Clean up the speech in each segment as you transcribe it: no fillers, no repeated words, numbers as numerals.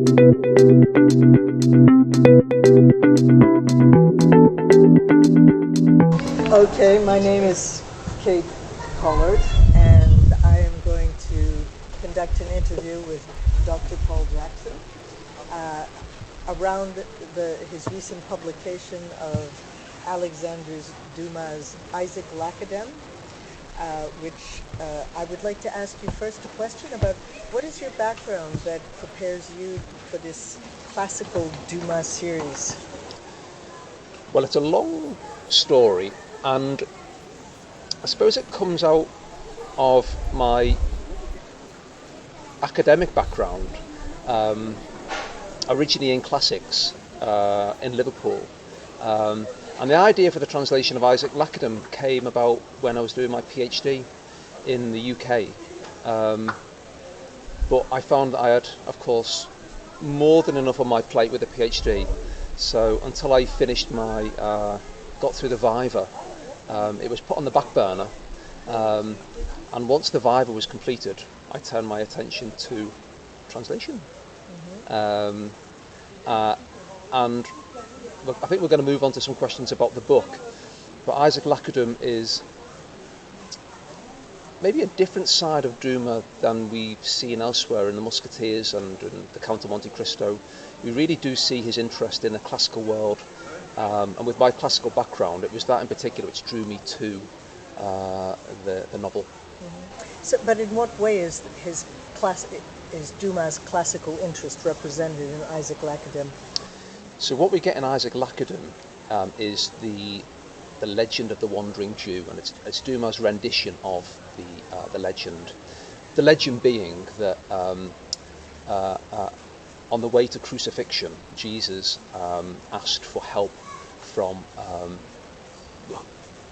Okay, my name is Kate Pollard, and I am going to conduct an interview with Dr. Paul Jackson around his recent publication of Alexandre Dumas' Isaac Lacaudème, which I would like to ask you first a question about what is your background that prepares you for this classical Dumas series? Well, it's a long story, and I suppose it comes out of my academic background, originally in classics in Liverpool. And the idea for the translation of Isaac Lacaudème came about when I was doing my PhD in the UK. But I found that I had, of course, more than enough on my plate with the PhD. So until I finished got through the Viva, it was put on the back burner. And once the Viva was completed, I turned my attention to translation. Mm-hmm. And I think we're going to move on to some questions about the book. But Isaac Lacaudème is maybe a different side of Dumas than we've seen elsewhere in The Musketeers and in The Count of Monte Cristo. We really do see his interest in the classical world, and with my classical background, it was that in particular which drew me to the novel. Mm-hmm. So, but in what way is Dumas' classical interest represented in Isaac Lacaudème? So what we get in Isaac Lacaudème is the legend of the wandering Jew, and it's Dumas' rendition of the legend. The legend being that on the way to crucifixion, Jesus asked for help from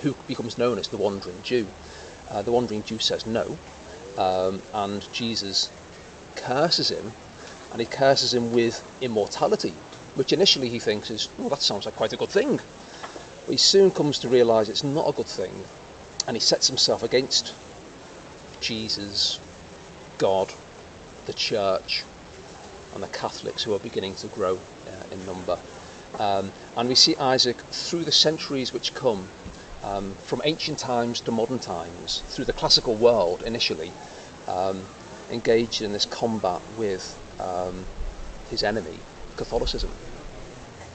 who becomes known as the wandering Jew. The wandering Jew says no, and Jesus curses him, and he curses him with immortality, which initially he thinks is, well, that sounds like quite a good thing. But he soon comes to realise it's not a good thing, and he sets himself against Jesus, God, the Church, and the Catholics, who are beginning to grow in number. And we see Isaac through the centuries which come, from ancient times to modern times, through the classical world initially, engaged in this combat with his enemy, Catholicism.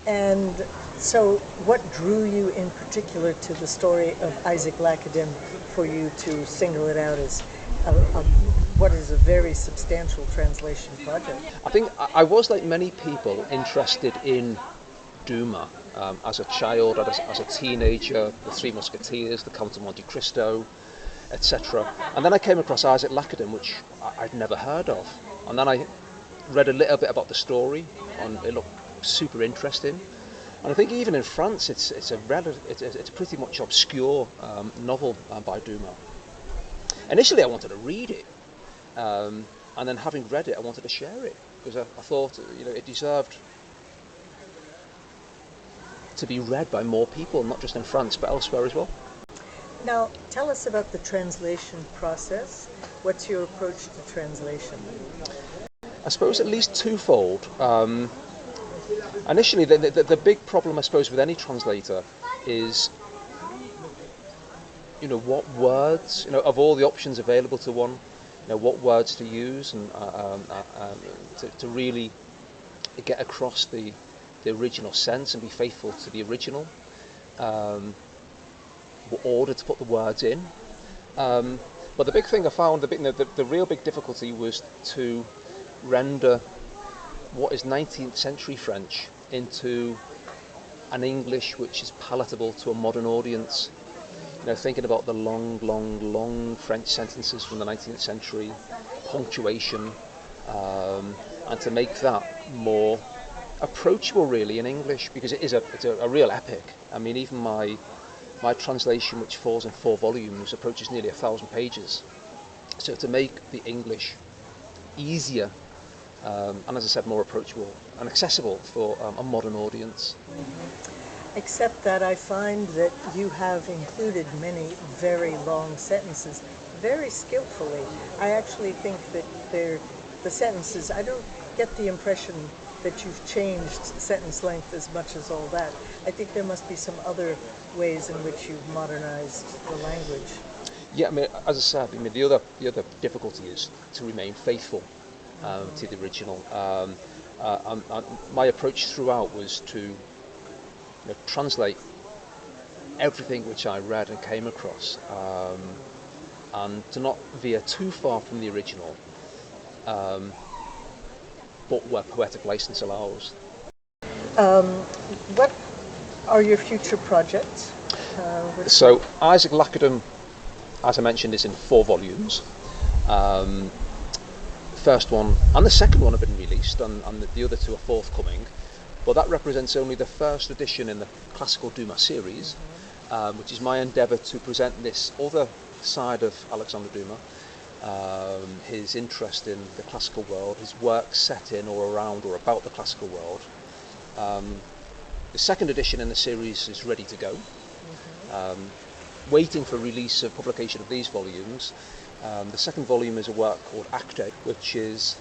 And so what drew you in particular to the story of Isaac Lacaudème for you to single it out as what is a very substantial translation project? I think I was, like many people, interested in Dumas as a child, as a teenager, The Three Musketeers, The Count of Monte Cristo, etc. And then I came across Isaac Lacaudème, which I'd never heard of. And then I read a little bit about the story, and it looked super interesting. And I think even in France, it's a pretty much obscure novel by Dumas. Initially, I wanted to read it, and then having read it, I wanted to share it because I thought, it deserved to be read by more people, not just in France but elsewhere as well. Now, tell us about the translation process. What's your approach to translation? I suppose at least twofold. Initially, the big problem, I suppose, with any translator is, what words, of all the options available to one, what words to use, and to really get across the original sense and be faithful to the original, what order to put the words in. But the big thing I found, the real big difficulty was to render what is 19th century French into an English which is palatable to a modern audience. Thinking about the long French sentences from the 19th century, punctuation, and to make that more approachable really in English, because it's a real epic. I mean, even my translation, which falls in 4 volumes, approaches nearly 1,000 pages. So to make the English easier, and as I said, more approachable and accessible for a modern audience. Mm-hmm. Except that I find that you have included many very long sentences very skillfully. I actually think that the sentences, I don't get the impression that you've changed sentence length as much as all that. I think there must be some other ways in which you've modernized the language. Yeah, I mean, as I said, I mean, the other difficulty is to remain faithful to the original. My approach throughout was to translate everything which I read and came across, and to not veer too far from the original, but where poetic license allows. What are your future projects? So Isaac Lackadam, as I mentioned, is in 4 volumes. First one and the second one have been released, and the other 2 are forthcoming. But that represents only the first edition in the Classical Dumas series, which is my endeavour to present this other side of Alexander Dumas, his interest in the classical world, his work set in or around or about the classical world. The second edition in the series is ready to go, waiting for release of publication of these volumes. The second volume is a work called Acte, which is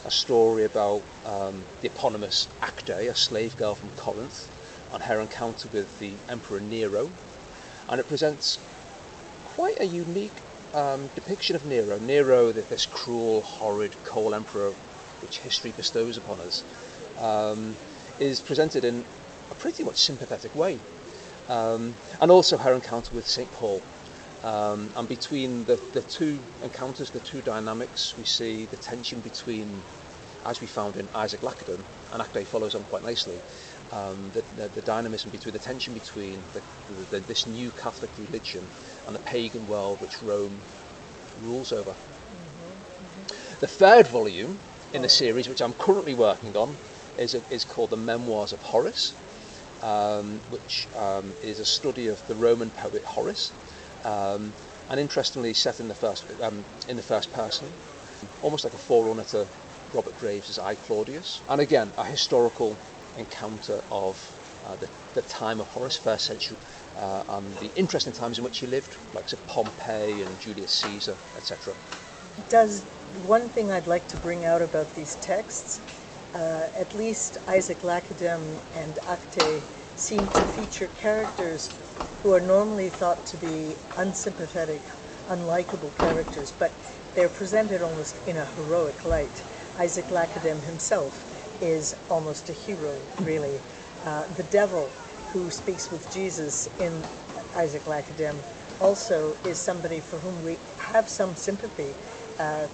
a story about the eponymous Acte, a slave girl from Corinth, and her encounter with the Emperor Nero. And it presents quite a unique depiction of Nero. Nero, this cruel, horrid, cold emperor which history bestows upon us, is presented in a pretty much sympathetic way. And also her encounter with St. Paul. And between the 2 encounters, the 2 dynamics, we see the tension between, as we found in Isaac Lackadam, and Acte follows on quite nicely, the dynamism between the tension between this new Catholic religion and the pagan world which Rome rules over. The third volume in the series, which I'm currently working on, is called The Memoirs of Horace, which is a study of the Roman poet Horace, and interestingly set in the first person, almost like a forerunner to Robert Graves' I, Claudius. And again, a historical encounter of the time of Horace, 1st century, and the interesting times in which he lived, like Pompey and Julius Caesar, etc. Does one thing I'd like to bring out about these texts, at least Isaac Lackadam and Acte seem to feature characters who are normally thought to be unsympathetic, unlikable characters, but they're presented almost in a heroic light. Isaac Lackadam himself is almost a hero, really. The devil who speaks with Jesus in Isaac Lackadam also is somebody for whom we have some sympathy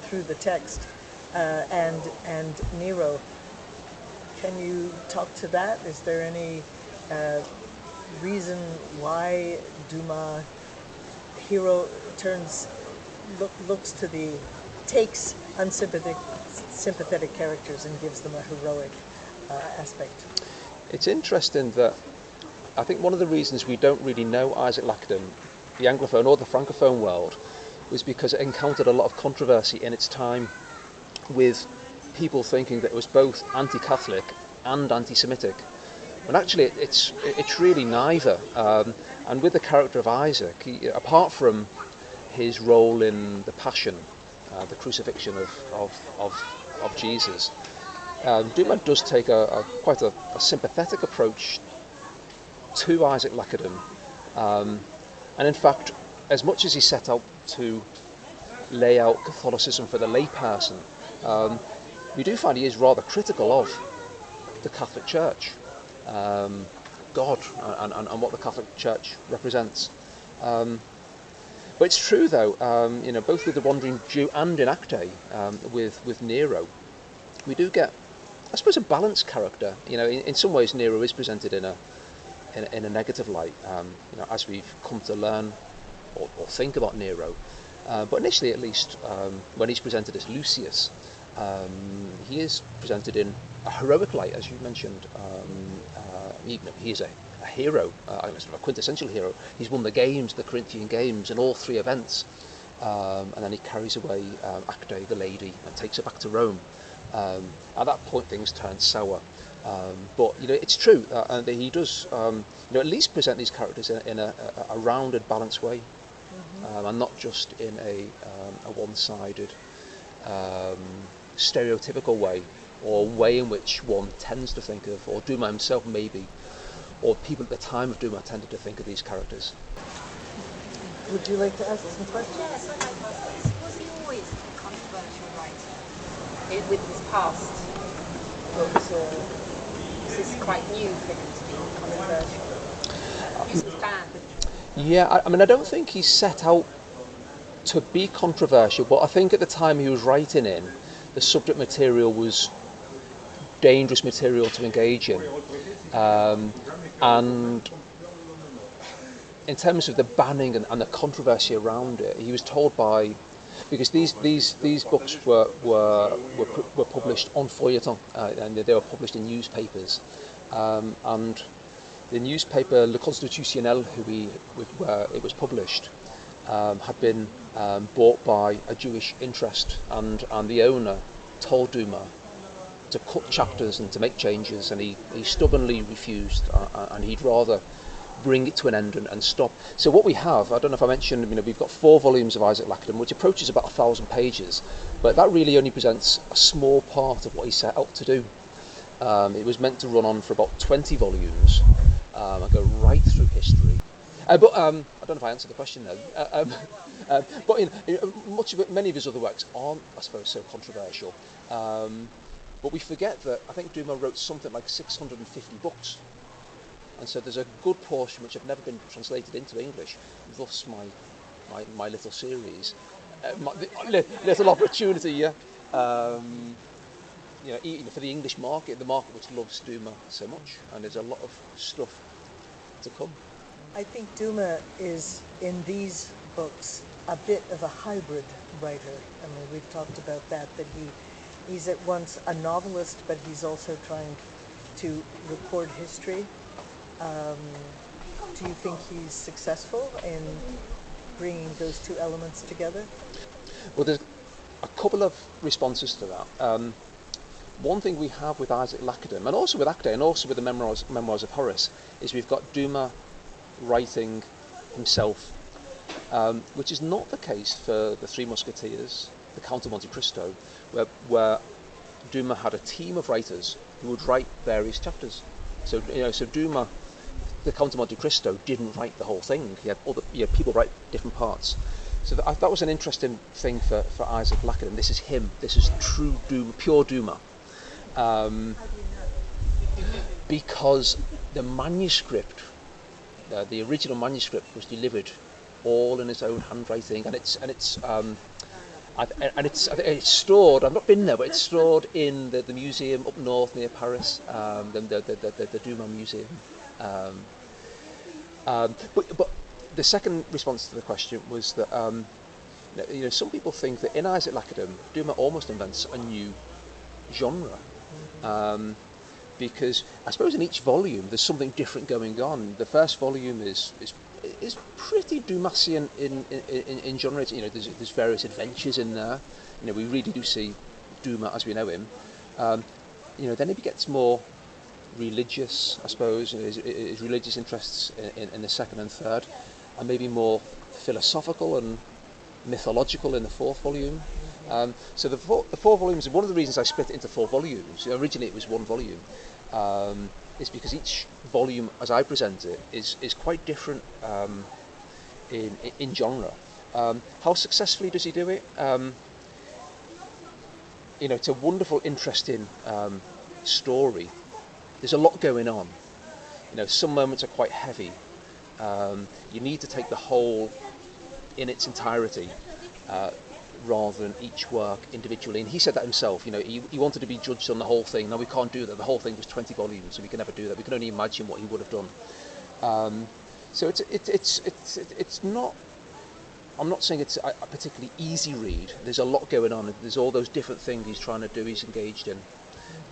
through the text, and Nero. Can you talk to that? Is there any reason why Dumas hero takes unsympathetic characters and gives them a heroic aspect? It's interesting that I think one of the reasons we don't really know Isaac Lackadam, the Anglophone or the Francophone world, was because it encountered a lot of controversy in its time with people thinking that it was both anti-Catholic and anti-Semitic. And actually it's really neither. And with the character of Isaac, apart from his role in the Passion, the crucifixion of Jesus, Dumas does take quite a sympathetic approach to Isaac Lackadam. And in fact, as much as he set out to lay out Catholicism for the layperson, we do find he is rather critical of the Catholic Church, God, and what the Catholic Church represents. But it's true, though, both with the Wandering Jew and in Acte, with Nero, we do get, I suppose, a balanced character. In some ways, Nero is presented in a negative light, as we've come to learn or think about Nero. But initially, at least, when he's presented as Lucius, he is presented in a heroic light, as you mentioned. He is a hero, a quintessential hero. He's won the games, the Corinthian Games, in all 3 events. And then he carries away Acte, the lady, and takes her back to Rome. At that point, things turn sour. But it's true that he does, at least present these characters in a rounded, balanced way, and not just in a one-sided, stereotypical way, or way in which one tends to think of, or Dumas himself maybe, or people at the time of Dumas tended to think of these characters. Would you like to ask some questions? Yes, I'd like to ask, was he always a controversial writer with his past books, or is this quite new for him to be controversial? This was banned. Yeah, I mean, I don't think he set out to be controversial, but I think at the time he was writing in, the subject material was dangerous material to engage in. And in terms of the banning and the controversy around it, he was told by, because these books were published en feuilleton, and they were published in newspapers, and the newspaper Le Constitutionnel, where it was published, had been bought by a Jewish interest, and the owner told Dumas to cut chapters and to make changes, and he stubbornly refused, and he'd rather bring it to an end and stop. So what we have, I don't know if I mentioned, we've got 4 volumes of Isaac Lacadem, which approaches about 1,000 pages, but that really only presents a small part of what he set out to do. It was meant to run on for about 20 volumes, and go right through history. But I don't know if I answered the question then. But many of his other works aren't, I suppose, so controversial. But we forget that I think Dumas wrote something like 650 books, and so there's a good portion which have never been translated into English. Thus, my little series, my little opportunity, yeah. For the English market, the market which loves Dumas so much, and there's a lot of stuff to come. I think Dumas is, in these books, a bit of a hybrid writer. I mean, we've talked about that he's at once a novelist, but he's also trying to record history. Do you think he's successful in bringing those two elements together? Well, there's a couple of responses to that. One thing we have with Isaac Lacadem, and also with Acte, and also with the memoirs of Horace, is we've got Dumas writing himself, which is not the case for the Three Musketeers, the Count of Monte Cristo, where Dumas had a team of writers who would write various chapters. So Dumas, the Count of Monte Cristo, didn't write the whole thing. He had people write different parts. So that was an interesting thing for Isaac Lacadem. This is him. This is true Dumas, pure Dumas. Because the manuscript, the original manuscript, was delivered all in his own handwriting, and it's stored. I've not been there, but it's stored in the museum up north near Paris, the Dumas Museum. But the second response to the question was that some people think that in Isaac Lacadem, Dumas almost invents a new genre. Because I suppose in each volume there's something different going on. The first volume is pretty Dumasian in genre. There's various adventures in there. We really do see Dumas as we know him. Then he gets more religious, I suppose. His religious interests in the second and third, and maybe more philosophical and mythological in the fourth volume. So the four volumes, and one of the reasons I split it into 4 volumes, originally it was 1 volume, is because each volume, as I present it, is quite different in genre. How successfully does he do it? It's a wonderful, interesting story. There's a lot going on. Some moments are quite heavy. You need to take the whole in its entirety, rather than each work individually. And he said that himself. He wanted to be judged on the whole thing. Now we can't do that. The whole thing was 20 volumes, so we can never do that. We can only imagine what he would have done. So it's not. I'm not saying it's a particularly easy read. There's a lot going on. There's all those different things he's trying to do. He's engaged in.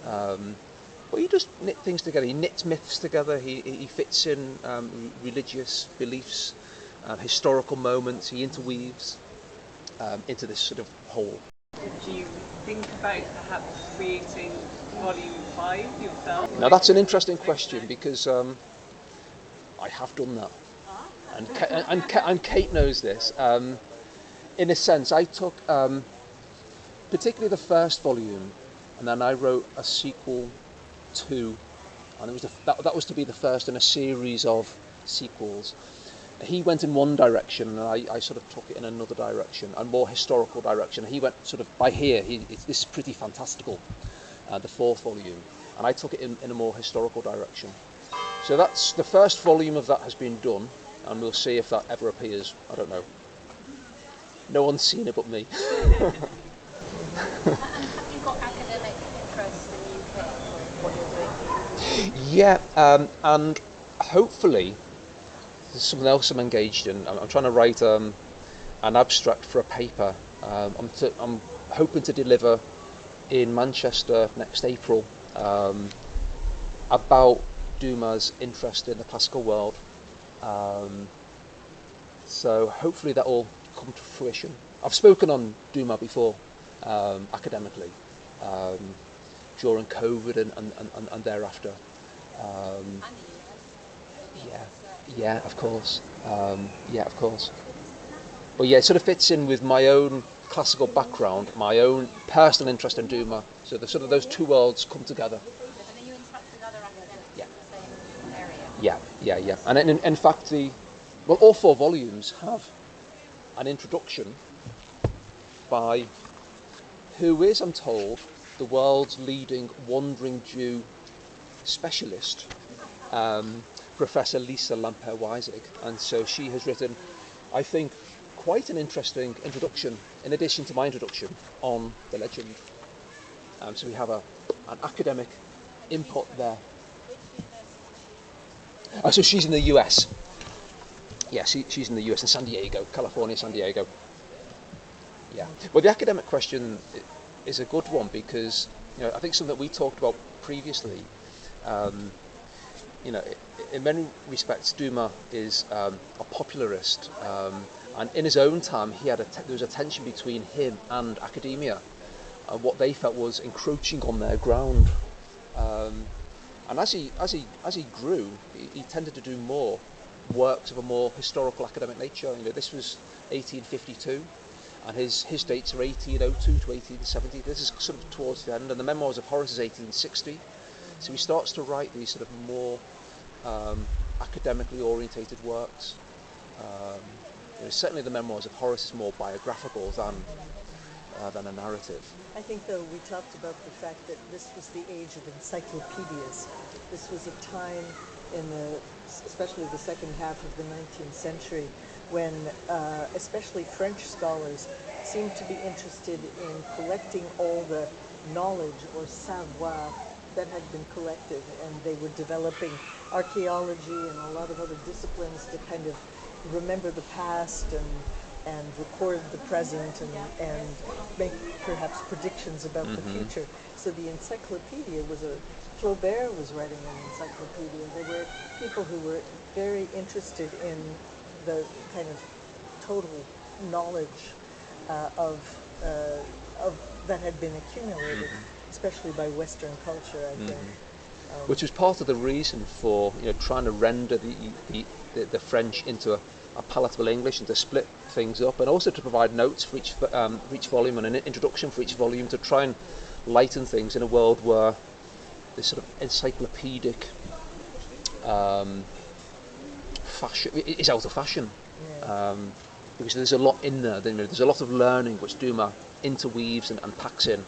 But he just knit things together. He knits myths together. He fits in religious beliefs, historical moments. He interweaves into this sort of whole. Did you think about perhaps creating Volume 5 yourself? Now that's an interesting question, because I have done that, and Kate knows this. In a sense, I took particularly the first volume and then I wrote a sequel to, and it was that was to be the first in a series of sequels. He went in one direction, and I sort of took it in another direction, a more historical direction. He went sort of by here. This is pretty fantastical, the fourth volume, and I took it in a more historical direction. So that's the first volume of that has been done, and we'll see if that ever appears. I don't know. No one's seen it but me. And have you got academic interest in the UK for what you're doing? Yeah, and hopefully there's something else I'm engaged in. I'm trying to write an abstract for a paper. I'm hoping to deliver in Manchester next April about Dumas' interest in the classical world. So hopefully that will come to fruition. I've spoken on Dumas before, academically, during COVID and thereafter. And the US? Yeah, of course. But yeah, it sort of fits in with my own classical background, my own personal interest in Dumas. So the sort of those two worlds come together. And then you interact with other academics Yeah. in the same area? Yeah. And in fact, all four volumes have an introduction by who is, I'm told, the world's leading wandering Jew specialist, Professor Lisa Lamper-Weisig. And so she has written, I think, quite an interesting introduction, in addition to my introduction, on the legend. So we have an academic input there. So she's in the US. Yeah, she's in the US, in San Diego, California, San Diego. Yeah. Well, the academic question is a good one because, I think something that we talked about previously, in many respects, Dumas is a popularist, and in his own time, there was a tension between him and academia, and what they felt was encroaching on their ground. And as he grew, he tended to do more works of a more historical academic nature. This was 1852, and his dates are 1802 to 1870. This is sort of towards the end, and the Memoirs of Horace is 1860. So he starts to write these sort of more academically orientated works. Certainly the Memoirs of Horace is more biographical than a narrative. I think, though, we talked about the fact that this was the age of encyclopedias. This was a time especially the second half of the 19th century, when especially French scholars seemed to be interested in collecting all the knowledge or savoir that had been collected, and they were developing archaeology and a lot of other disciplines to kind of remember the past and record the present and make perhaps predictions about the future. So the encyclopedia Flaubert was writing an encyclopedia. There were people who were very interested in the kind of total knowledge of that had been accumulated, especially by Western culture, I think. Which was part of the reason for trying to render the French into a palatable English, and to split things up, and also to provide notes for each volume and an introduction for each volume, to try and lighten things in a world where this sort of encyclopedic fashion is out of fashion. Because there's a lot in there. There's a lot of learning which Dumas interweaves and packs in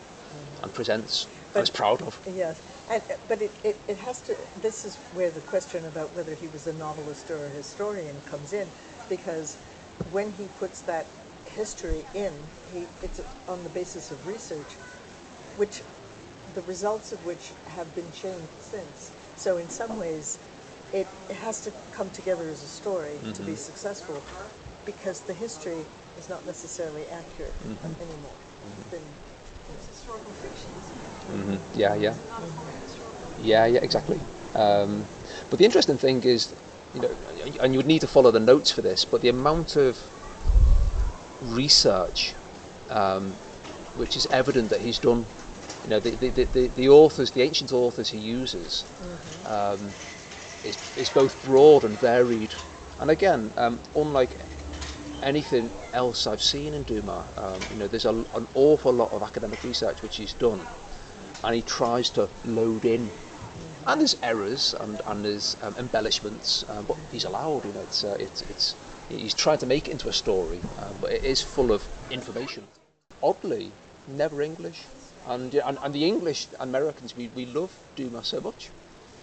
and presents, and is proud of. Yes, but it has to. This is where the question about whether he was a novelist or a historian comes in, because when he puts that history in, it's on the basis of research, which the results of which have been changed since. So in some ways, it has to come together as a story to be successful, because the history is not necessarily accurate anymore. It's been Historical fiction, isn't it? Yeah, exactly. But the interesting thing is, and you would need to follow the notes for this, but the amount of research which is evident that he's done, the authors, the ancient authors he uses, is both broad and varied. And again, unlike anything else I've seen in Dumas, there's an awful lot of academic research which he's done, and he tries to load in. And there's errors and there's embellishments, but he's allowed. He's trying to make it into a story, but it is full of information. Oddly, never English, and the English Americans, we love Dumas so much.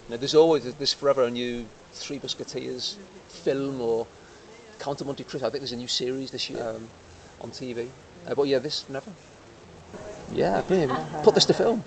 There's forever a new Three Musketeers film or Count of Monte Cristo. I think there's a new series this year on TV. But yeah, this never. Yeah, put this to film.